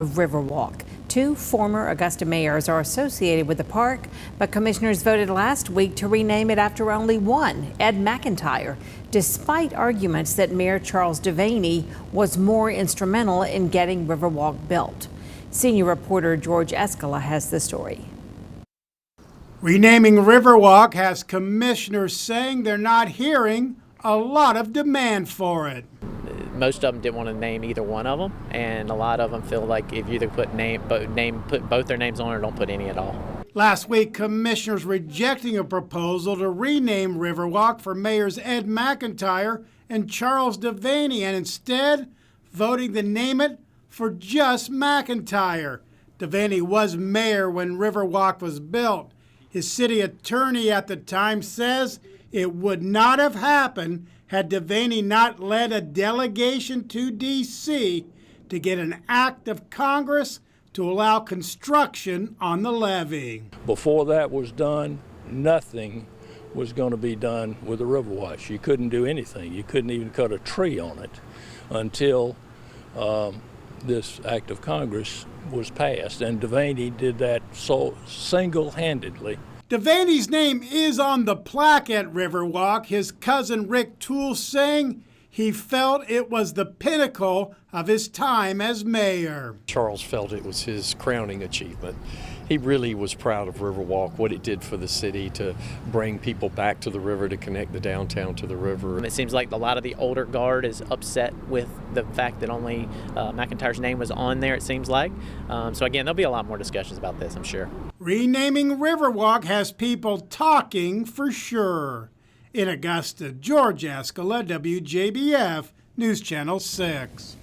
Riverwalk. Two former Augusta mayors are associated with the park, but commissioners voted last week to rename it after only one, Ed McIntyre, despite arguments that Mayor Charles Devaney was more instrumental in getting Riverwalk built. Senior reporter George Escala has the story. Renaming Riverwalk has commissioners saying they're not hearing a lot of demand for it. Most of them didn't want to name either one of them, and a lot of them feel like if you either put both their names on or don't put any at all. Last week, commissioners rejecting a proposal to rename Riverwalk for mayors Ed McIntyre and Charles Devaney, and instead voting to name it for just McIntyre. Devaney was mayor when Riverwalk was built. His city attorney at the time says it would not have happened had Devaney not led a delegation to D.C. to get an act of Congress to allow construction on the levee. Before that was done, nothing was going to be done with the Riverwalk. You couldn't do anything. You couldn't even cut a tree on it until this act of Congress was passed, and Devaney did that so single-handedly. Devaney's name is on the plaque at Riverwalk. His cousin Rick Toole saying he felt it was the pinnacle of his time as mayor. Charles felt it was his crowning achievement. He really was proud of Riverwalk, what it did for the city to bring people back to the river, to connect the downtown to the river. It seems like a lot of the older guard is upset with the fact that only McIntyre's name was on there, it seems like. So again, there'll be a lot more discussions about this, I'm sure. Renaming Riverwalk has people talking for sure. In Augusta, George Escala, WJBF, News Channel 6.